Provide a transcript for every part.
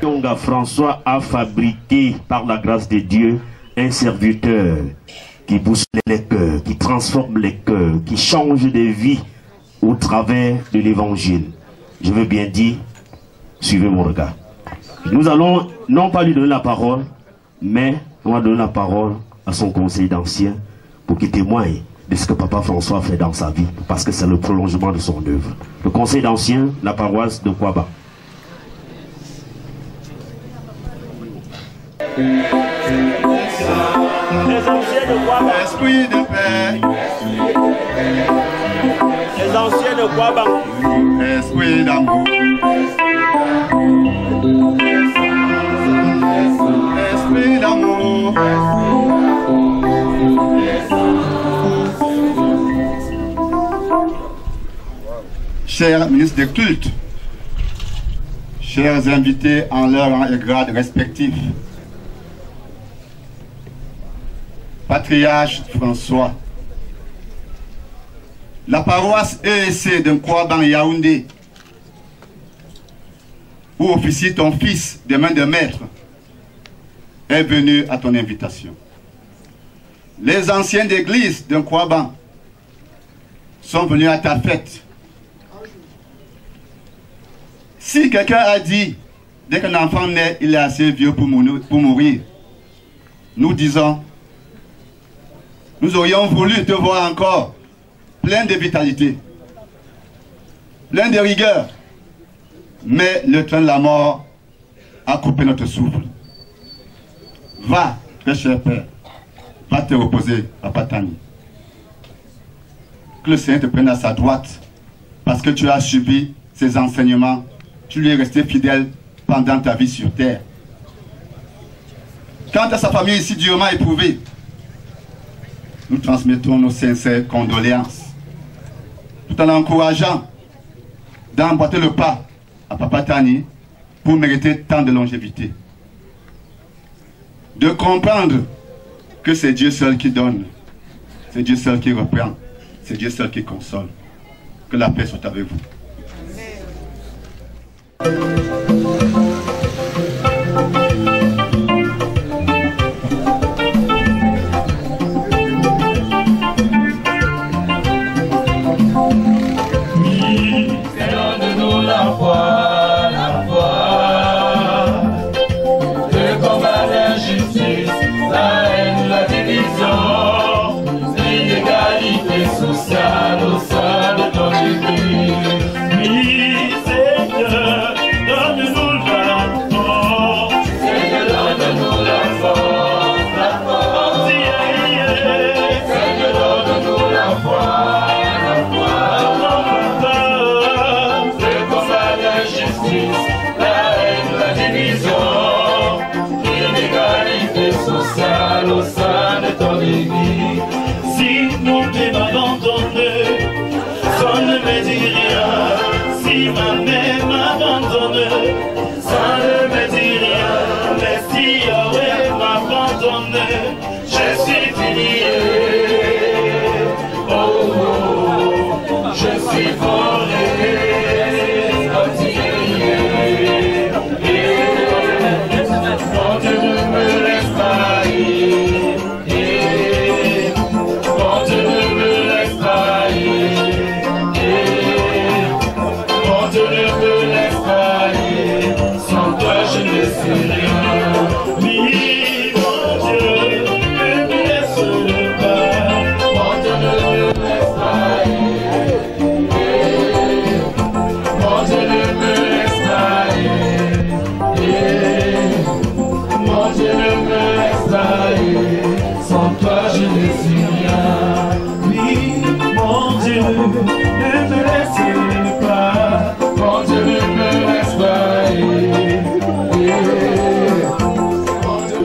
Yonga François a fabriqué, par la grâce de Dieu, un serviteur qui booste les cœurs, qui transforme les cœurs, qui change de vie au travers de l'évangile. Je veux bien dire, suivez mon regard. Nous allons non pas lui donner la parole, mais on va donner la parole à son conseil d'ancien pour qu'il témoigne de ce que Papa François a fait dans sa vie, parce que c'est le prolongement de son œuvre. Le conseil d'ancien, la paroisse de Kouaba. Les anciens de Kouaba. Esprit de paix. Les anciens de Kouaba. Esprit d'amour. Esprit d'amour. Chers ministres des cultes, chers invités en leur rang et grade respectifs, Patriarche François, la paroisse EEC de Kouaban Yaoundé, où officie ton fils des mains de maître, est venu à ton invitation. Les anciens d'église de Kouaban sont venus à ta fête. Si quelqu'un a dit, dès qu'un enfant naît, il est assez vieux pour mourir, nous disons, nous aurions voulu te voir encore plein de vitalité, plein de rigueur, mais le train de la mort a coupé notre souffle. Va, très cher Père, va te reposer à Patani. Que le Seigneur te prenne à sa droite, parce que tu as suivi ses enseignements, tu lui es resté fidèle pendant ta vie sur terre. Quant à sa famille ici durement éprouvée, nous transmettons nos sincères condoléances, tout en l'encourageant d'emboîter le pas à Papa Tani pour mériter tant de longévité. De comprendre que c'est Dieu seul qui donne, c'est Dieu seul qui reprend, c'est Dieu seul qui console. Que la paix soit avec vous. Donne-nous la foi, de combattre l'injustice, la haine, la division, l'inégalité sociale au sein de ton église. Oui, Seigneur, donne-nous la force. Seigneur, donne-nous la force, la force. Seigneur, donne-nous la foi. Au sein de ton église, si mon Dieu m'abandonne, ça ne me dit rien. Si ma mère m'abandonne, ça ne me dit rien. Mais si Yahweh m'abandonne, je suis fini. Oh, oh, je suis volé.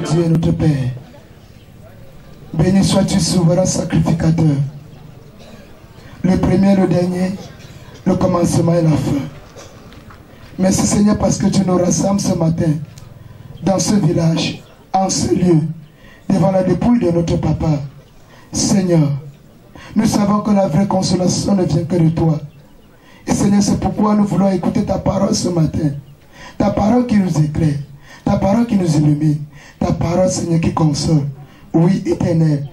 Dieu notre Père, béni sois-tu souverain sacrificateur, le premier, le dernier, le commencement et la fin. Merci Seigneur parce que tu nous rassembles ce matin dans ce village, en ce lieu, devant la dépouille de notre papa. Seigneur, nous savons que la vraie consolation ne vient que de toi. Et Seigneur, c'est pourquoi nous voulons écouter ta parole ce matin. Ta parole qui nous éclaire, ta parole qui nous illumine, ta parole, Seigneur, qui console. Oui, Éternel,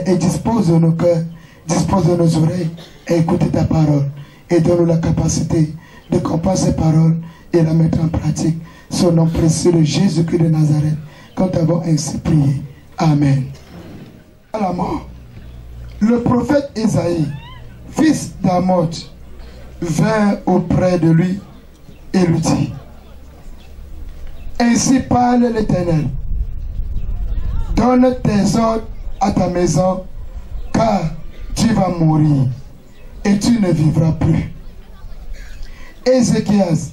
et dispose de nos cœurs, dispose de nos oreilles à écouter ta parole. Et donne-nous la capacité de comprendre ces paroles et la mettre en pratique. Sur le nom précieux de Jésus-Christ de Nazareth, quand nous avons ainsi prié. Amen. À la mort, le prophète Isaïe, fils d'Amoz, vint auprès de lui et lui dit: ainsi parle l'Éternel, donne tes ordres à ta maison, car tu vas mourir et tu ne vivras plus. Ézéchias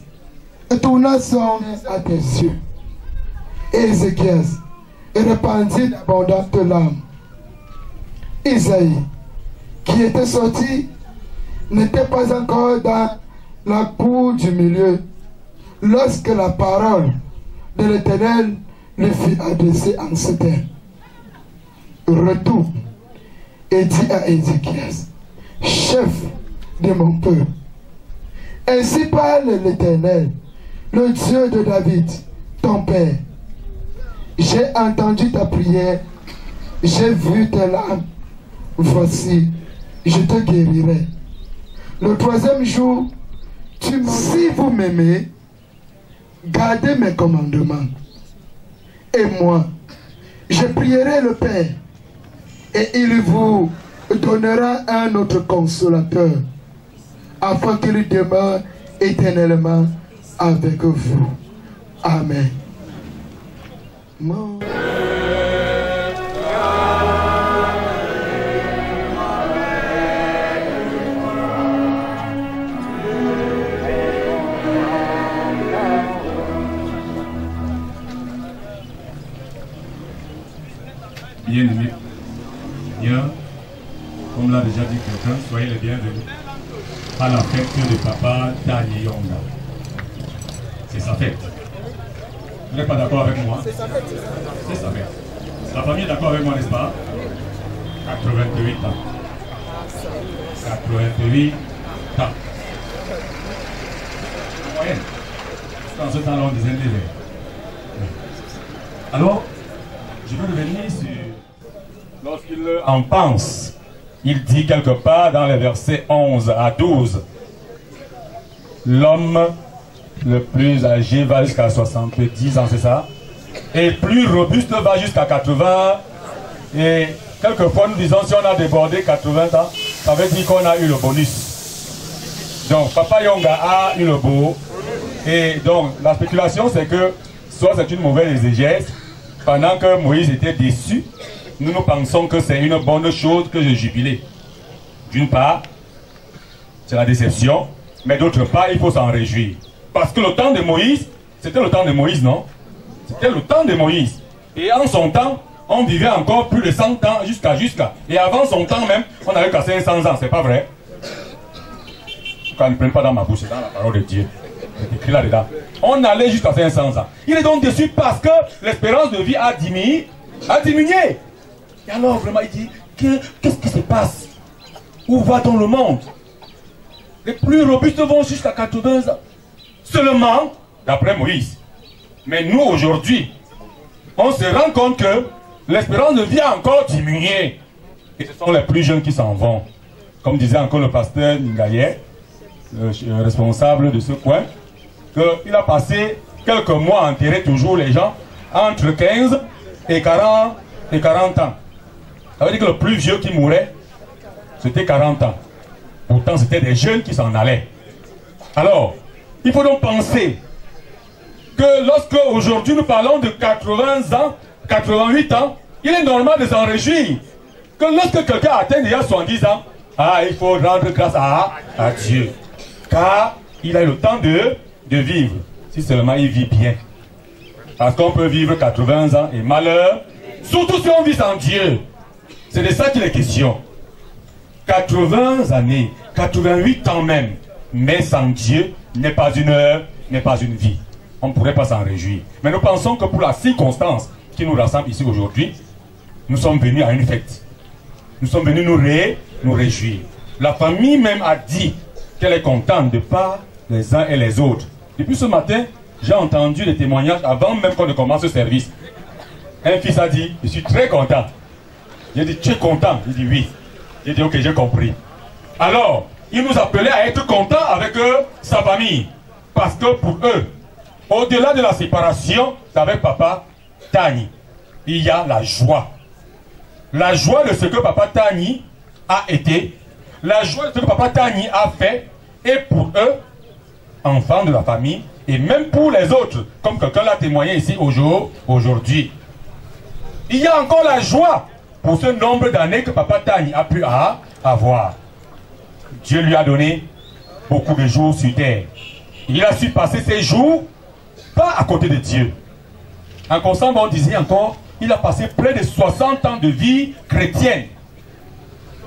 tourna son nez à tes yeux. Ézéchias répandit d'abondantes larmes. Isaïe, qui était sorti, n'était pas encore dans la cour du milieu lorsque la parole de l'Éternel lui fut adressée en ces termes: retourne et dis à Ézéchias, chef de mon peuple, ainsi parle l'Éternel, le Dieu de David, ton père. J'ai entendu ta prière, j'ai vu tes larmes. Voici, je te guérirai. Le troisième jour, tu me dis: si vous m'aimez, gardez mes commandements. Et moi, je prierai le Père, et il vous donnera un autre consolateur, afin qu'il demeure éternellement avec vous. Amen. Bien-aimés, bien, comme l'a déjà dit quelqu'un, soyez les bienvenus à la fête de papa Dani Yonga. C'est sa fête. Vous n'êtes pas d'accord avec moi? C'est sa fête. C'est sa fête. La famille est d'accord avec moi, n'est-ce pas? 88 ans. 88 ans. En moyenne. Dans ce temps-là, on disait des. Alors, je veux revenir sur... Lorsqu'il en pense, il dit quelque part dans les versets 11 à 12, l'homme le plus âgé va jusqu'à 70 ans, c'est ça? Et plus robuste va jusqu'à 80. Et quelquefois nous disons, si on a débordé 80 ans, ça veut dire qu'on a eu le bonus. Donc Papa Yonga a eu le beau. Et donc la spéculation, c'est que soit c'est une mauvaise exégèse, pendant que Moïse était déçu, nous pensons que c'est une bonne chose que de jubiler. D'une part, c'est la déception, mais d'autre part, il faut s'en réjouir. Parce que le temps de Moïse, c'était le temps de Moïse, non? C'était le temps de Moïse. Et en son temps, on vivait encore plus de 100 ans jusqu'à. Et avant son temps même, on n'avait qu'à 500 ans, c'est pas vrai? Quand ne prenne pas dans ma bouche, c'est dans la parole de Dieu. C'est écrit là-dedans. On allait jusqu'à 500 ans. Il est donc déçu parce que l'espérance de vie a diminué. Et alors vraiment il dit, qu'est-ce qui se passe? Où va-t-on le monde? Les plus robustes vont jusqu'à 80 ans. Seulement, d'après Moïse. Mais nous aujourd'hui, on se rend compte que l'espérance de vie a encore diminué. Et ce sont les plus jeunes qui s'en vont. Comme disait encore le pasteur Ngaye, le responsable de ce coin, qu'il a passé quelques mois à enterrer toujours les gens entre 15 et 40 ans. Ça veut dire que le plus vieux qui mourait, c'était 40 ans. Pourtant, c'était des jeunes qui s'en allaient. Alors, il faut donc penser que lorsque aujourd'hui nous parlons de 80 ans, 88 ans, il est normal de s'en réjouir. Que lorsque quelqu'un atteint déjà 70 ans, il faut rendre grâce à Dieu. Car il a eu le temps de vivre. Si seulement il vit bien. Parce qu'on peut vivre 80 ans et malheur, surtout si on vit sans Dieu. C'est de ça qu'il est question. 80 années, 88 ans même, mais sans Dieu n'est pas une vie. On ne pourrait pas s'en réjouir. Mais nous pensons que pour la circonstance qui nous rassemble ici aujourd'hui, nous sommes venus à une fête. Nous sommes venus nous réjouir. La famille même a dit qu'elle est contente de part les uns et les autres. Depuis ce matin, j'ai entendu les témoignages avant même qu'on ne commence ce service. Un fils a dit, je suis très content. J'ai dit, tu es content? Il dit oui. J'ai dit, ok, j'ai compris. Alors, il nous appelait à être contents avec sa famille. Parce que pour eux, au-delà de la séparation d'avec papa Tani, il y a la joie. La joie de ce que papa Tani a été, la joie de ce que papa Tani a fait, et pour eux, enfants de la famille, et même pour les autres, comme quelqu'un l'a témoigné ici aujourd'hui. Il y a encore la joie pour ce nombre d'années que papa Tani a pu avoir. Dieu lui a donné beaucoup de jours sur terre. Il a su passer ses jours, pas à côté de Dieu. En constant, on disait encore, il a passé près de 60 ans de vie chrétienne.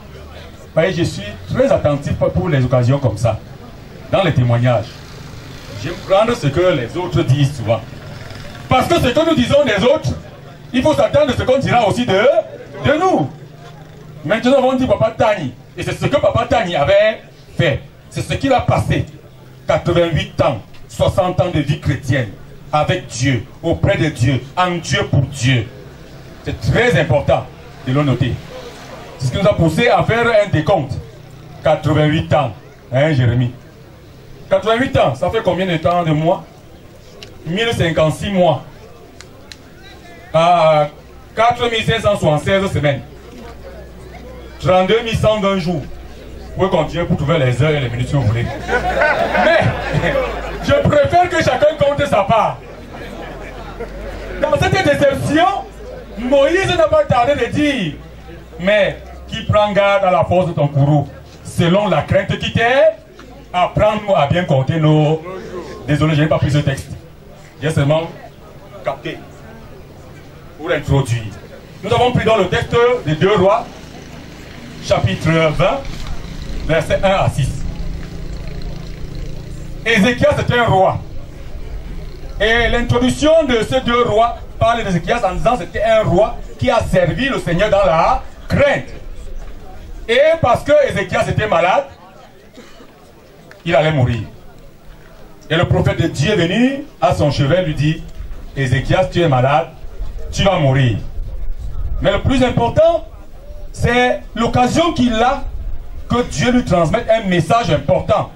Vous voyez, je suis très attentif pour les occasions comme ça, dans les témoignages. J'aime prendre ce que les autres disent souvent. Parce que ce que nous disons des autres, il faut s'attendre à ce qu'on dira aussi de nous. Maintenant, on dit papa Tani. Et c'est ce que papa Tani avait fait. C'est ce qu'il a passé. 88 ans, 60 ans de vie chrétienne. Avec Dieu, auprès de Dieu, en Dieu pour Dieu. C'est très important de le noter. C'est ce qui nous a poussé à faire un décompte. 88 ans. Hein, Jérémie? 88 ans, ça fait combien de temps de mois? 1056 mois. À 4576 semaines. 32 120 jours. Vous pouvez continuer pour trouver les heures et les minutes si vous voulez. Mais, je préfère que chacun compte sa part. Dans cette déception, Moïse n'a pas tardé de dire, mais qui prend garde à la force de ton courroux, selon la crainte qui t'est, apprends-nous à bien compter nos... Désolé, je n'ai pas pris ce texte. J'ai seulement capté pour introduire. Nous avons pris dans le texte des 2 Rois, chapitre 20, versets 1 à 6. Ézéchias était un roi. Et l'introduction de ces 2 rois parle d'Ézéchias en disant que c'était un roi qui a servi le Seigneur dans la crainte. Et parce que Ézéchias était malade, il allait mourir. Et le prophète de Dieu est venu à son chevet lui dit, Ézéchias, tu es malade, tu vas mourir. Mais le plus important, c'est l'occasion qu'il a que Dieu lui transmette un message important.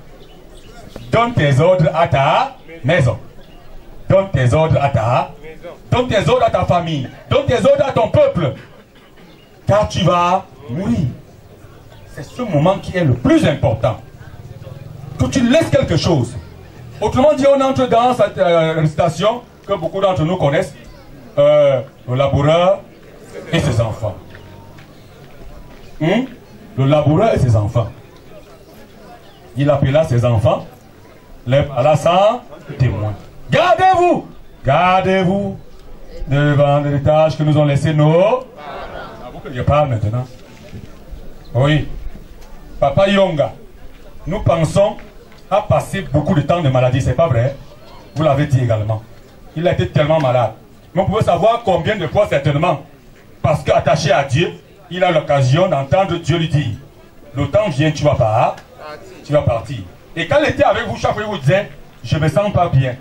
Donne tes ordres à ta maison. Donne tes ordres à ta maison. Donne tes ordres à ta famille. Donne tes ordres à ton peuple. Car tu vas mourir. C'est ce moment qui est le plus important. Que tu laisses quelque chose. Autrement dit, on entre dans cette récitation que beaucoup d'entre nous connaissent. Le laboureur et ses enfants. Le laboureur et ses enfants. Il appela ses enfants, les parla sans témoin. Gardez-vous, gardez-vous devant l'héritage que nous ont laissé nos... Avoue que je parle maintenant. Oui. Papa Yonga, nous pensons à passer beaucoup de temps de maladie, c'est pas vrai? Vous l'avez dit également. Il a été tellement malade. Mais vous pouvez savoir combien de fois certainement. Parce qu'attaché à Dieu, il a l'occasion d'entendre Dieu lui dire, le temps vient, tu vas partir. Et quand il était avec vous, chaque fois il vous disait, je ne me sens pas bien.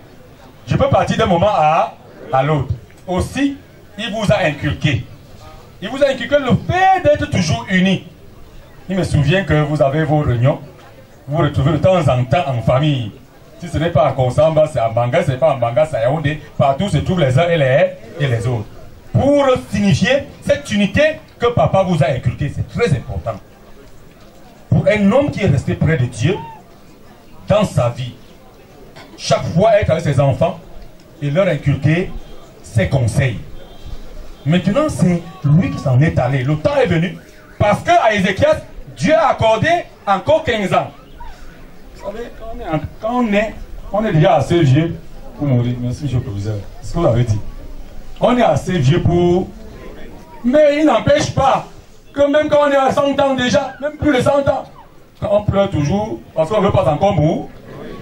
Je peux partir d'un moment à l'autre. Aussi, il vous a inculqué. Il vous a inculqué le fait d'être toujours unis. Il me souvient que vous avez vos réunions, vous vous retrouvez de temps en temps en famille. Si ce n'est pas à Konsamba, c'est à Banga, ce n'est pas à Banga, c'est à Yaoundé. Partout se trouvent les uns et les autres. Pour signifier cette unité que papa vous a inculquée, c'est très important. Pour un homme qui est resté près de Dieu, dans sa vie, chaque fois être avec ses enfants et leur inculquer ses conseils. Maintenant, c'est lui qui s'en est allé. Le temps est venu parce qu'à Ézéchias, Dieu a accordé encore 15 ans. Vous savez, quand on est déjà assez vieux pour mourir. Merci, monsieur le proviseur. C'est ce que vous avez dit. On est assez vieux pour... Mais il n'empêche pas que même quand on est à 100 ans déjà, même plus de 100 ans, on pleure toujours parce qu'on ne veut pas encore mourir.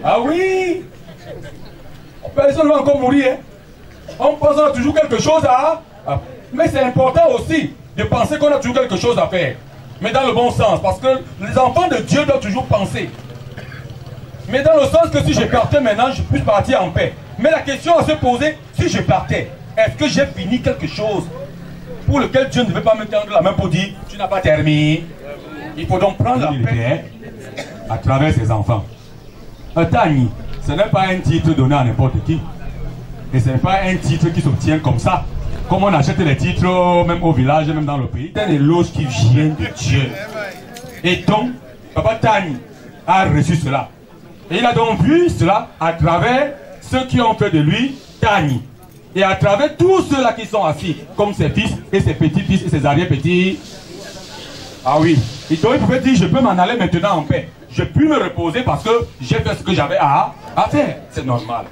Ah oui! Personne ne veut encore mourir. Hein? On pense qu'on a toujours quelque chose à... Mais c'est important aussi de penser qu'on a toujours quelque chose à faire. Mais dans le bon sens, parce que les enfants de Dieu doivent toujours penser. Mais dans le sens que si je partais maintenant, je puisse partir en paix. Mais la question à se poser, si je partais, est-ce que j'ai fini quelque chose pour lequel Dieu ne veut pas me tendre la main pour dire, tu n'as pas terminé? Il faut donc prendre la paix à travers ses enfants. Un Tani, ce n'est pas un titre donné à n'importe qui. Et ce n'est pas un titre qui s'obtient comme ça. Comme on achète les titres, même au village, même dans le pays. C'est un éloge qui vient de Dieu. Et donc, Papa Tani a reçu cela. Et il a donc vu cela à travers ceux qui ont fait de lui Tani. Et à travers tous ceux-là qui sont assis, comme ses fils et ses petits-fils et ses arrière-petits. Ah oui. Et donc il pouvait dire, je peux m'en aller maintenant en paix. Je peux me reposer parce que j'ai fait ce que j'avais à faire. C'est normal.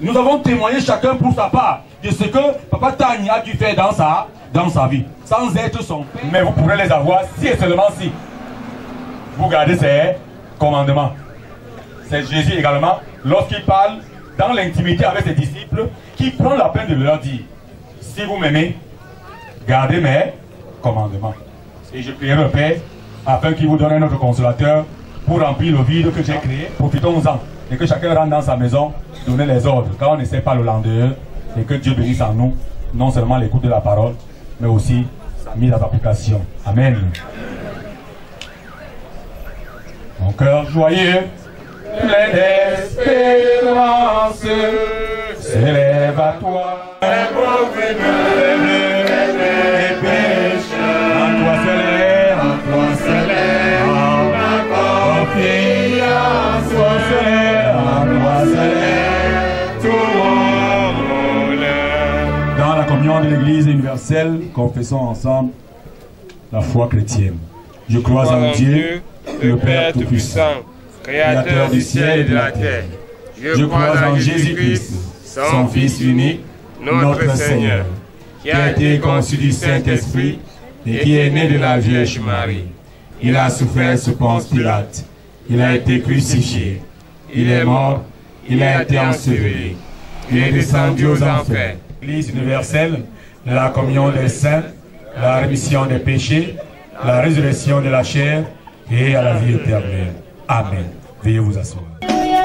Nous avons témoigné chacun pour sa part de ce que Papa Tani a dû faire dans sa vie, sans être son père. Mais vous pourrez les avoir si et seulement si vous gardez ses commandements. C'est Jésus également, lorsqu'il parle dans l'intimité avec ses disciples, qui prend la peine de leur dire, si vous m'aimez, gardez mes commandements. Et je prierai le Père afin qu'il vous donne un autre consolateur pour remplir le vide que j'ai créé. Profitons-en et que chacun rentre dans sa maison, donner les ordres, car on ne sait pas le lendemain, et que Dieu bénisse en nous, non seulement l'écoute de la parole, mais aussi sa mise en application. Amen. Mon cœur joyeux, plein d'espérance, s'élève à toi. Les pauvres les pécheurs, en toi s'élève, ma confiance, en toi s'élève, tout mon bonheur. Dans la communion de l'Église universelle, confessons ensemble la foi chrétienne. Je crois en Dieu, le Père Tout-Puissant, Créateur du ciel et de la terre. Je crois en Jésus-Christ, son Fils unique, notre Seigneur, qui a été conçu du Saint-Esprit et qui est né de la Vierge Marie. Il a souffert sous Ponce Pilate. Il a été crucifié. Il est mort. Il a été enseveli. Il est descendu aux enfers. L'Église universelle, la communion des saints, la rémission des péchés, la résurrection de la chair et à la vie éternelle. Amen. Veuillez vous asseoir. Alléluia.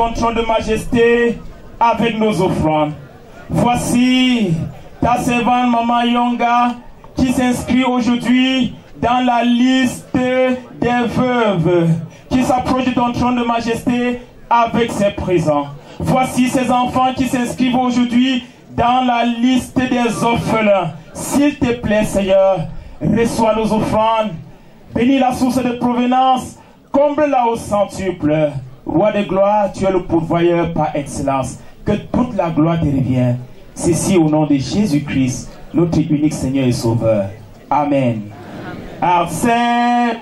ton trône de majesté avec nos offrandes. Voici ta servante Maman Yonga qui s'inscrit aujourd'hui dans la liste des veuves, qui s'approche de ton trône de majesté avec ses présents. Voici ces enfants qui s'inscrivent aujourd'hui dans la liste des orphelins. S'il te plaît, Seigneur, reçois nos offrandes. Bénis la source de provenance, comble-la au centuple. Roi de gloire, tu es le pourvoyeur par excellence. Que toute la gloire te revienne. Ceci au nom de Jésus-Christ, notre unique Seigneur et Sauveur. Amen. Accepte.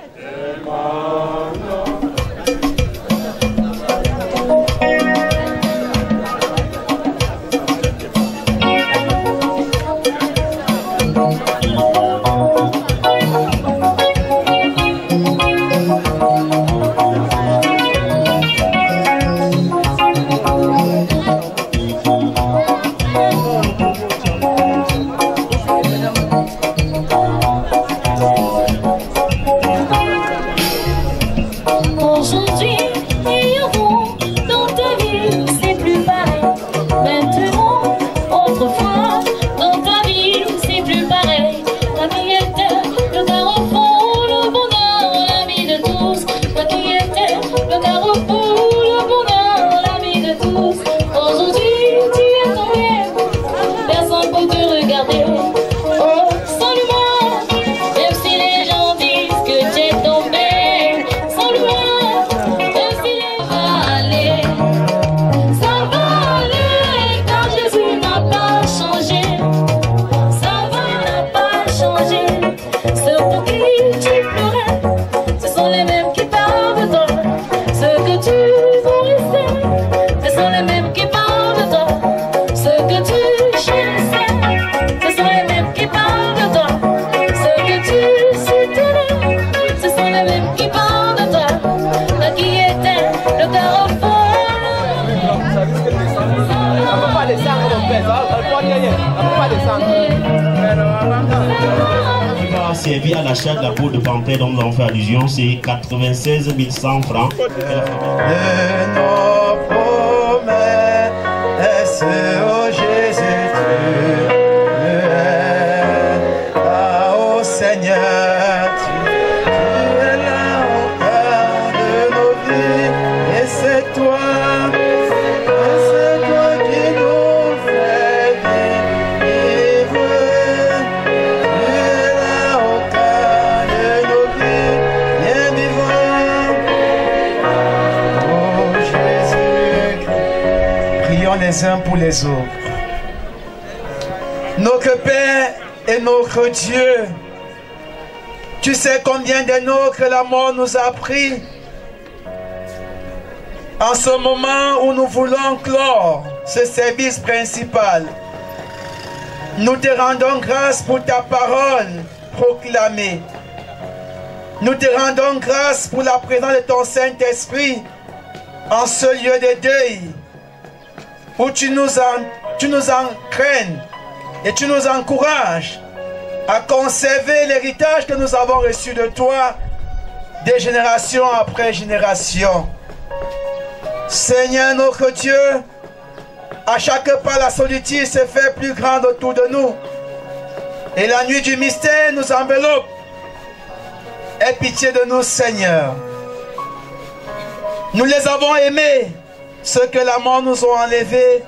Servi à l'achat de la peau de panthère dont nous avons fait allusion, c'est 96 100 francs. De nos promesses, oh Jésus, tu es là, oh Seigneur, tu es là au cœur de nos vies, et c'est toi qui nous fais vivre. Les uns pour les autres. Notre Père et notre Dieu, tu sais combien de nôtres la mort nous a pris. En ce moment où nous voulons clore ce service principal, nous te rendons grâce pour ta parole proclamée. Nous te rendons grâce pour la présence de ton Saint-Esprit en ce lieu de deuil, où tu nous entraînes et tu nous encourages à conserver l'héritage que nous avons reçu de toi de génération après génération. Seigneur notre Dieu, à chaque pas la solitude se fait plus grande autour de nous et la nuit du mystère nous enveloppe. Aie pitié de nous, Seigneur. Nous les avons aimés, ceux que la mort nous a enlevés,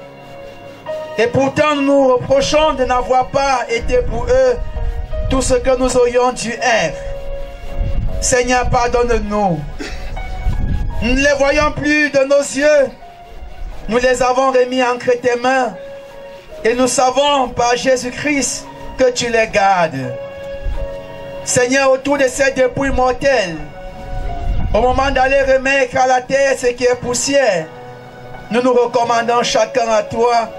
et pourtant nous nous reprochons de n'avoir pas été pour eux tout ce que nous aurions dû être. Seigneur, pardonne-nous. Nous ne les voyons plus de nos yeux, nous les avons remis entre tes mains, et nous savons par Jésus-Christ que tu les gardes. Seigneur, autour de ces dépouilles mortelles, au moment d'aller remettre à la terre ce qui est poussière, nous nous recommandons chacun à toi,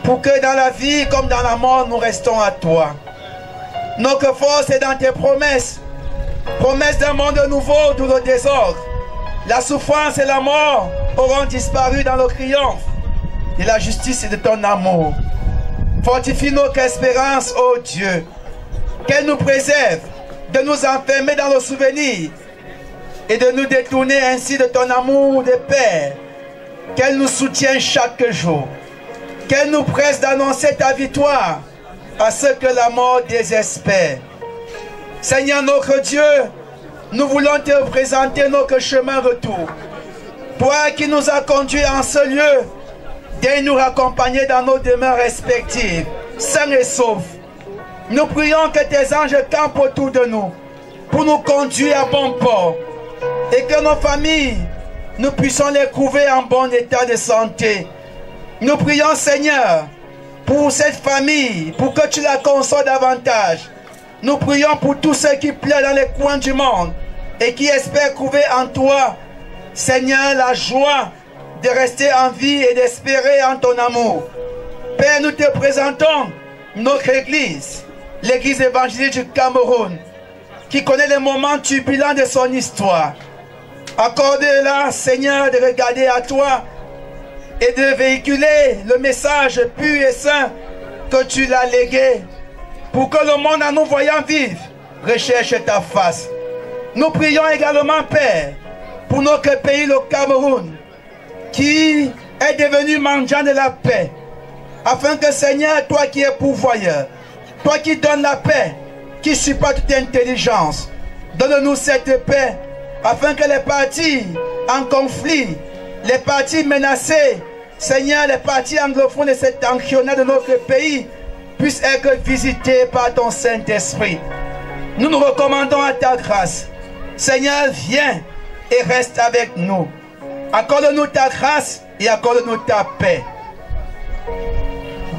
pour que dans la vie comme dans la mort, nous restons à toi. Notre force est dans tes promesses, promesses d'un monde nouveau d'où le désordre, la souffrance et la mort auront disparu dans le triomphe de la justice et de ton amour. Fortifie notre espérance, ô Dieu, qu'elle nous préserve de nous enfermer dans nos souvenirs et de nous détourner ainsi de ton amour de Père, qu'elle nous soutienne chaque jour, qu'elle nous presse d'annoncer ta victoire à ceux que la mort désespère. Seigneur notre Dieu, nous voulons te présenter notre chemin retour. Toi qui nous as conduits en ce lieu, daigne nous raccompagner dans nos demeures respectives, sains et saufs. Nous prions que tes anges campent autour de nous pour nous conduire à bon port et que nos familles, nous puissions les trouver en bon état de santé. Nous prions, Seigneur, pour cette famille, pour que tu la consoles davantage. Nous prions pour tous ceux qui pleurent dans les coins du monde et qui espèrent trouver en toi, Seigneur, la joie de rester en vie et d'espérer en ton amour. Père, nous te présentons notre Église, l'Église évangélique du Cameroun, qui connaît les moments turbulents de son histoire. Accorde-la, Seigneur, de regarder à toi et de véhiculer le message pur et saint que tu l'as légué, pour que le monde, en nous voyant vivre, recherche ta face. Nous prions également, Père, pour notre pays, le Cameroun, qui est devenu mendiant de la paix, afin que, Seigneur, toi qui es pourvoyeur, toi qui donnes la paix, qui supporte toute intelligence, donne-nous cette paix, afin que les partis en conflit, les partis menacés, Seigneur, les partis anglophones de cet anctionnaire de notre pays puissent être visités par ton Saint-Esprit. Nous nous recommandons à ta grâce. Seigneur, viens et reste avec nous. Accorde-nous ta grâce et accorde-nous ta paix.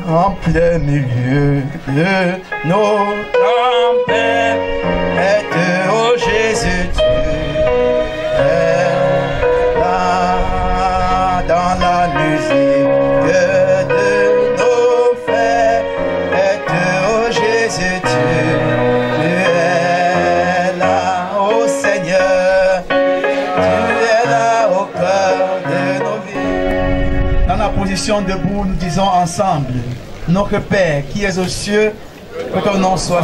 En plein milieu de nos tempêtes, ô Jésus, tu es là dans la musique de nos fêtes, ô Jésus, tu es là, ô Seigneur, tu es là au cœur de nos vies. Dans la position debout, nous disons ensemble: Notre Père qui es aux cieux, que ton nom soit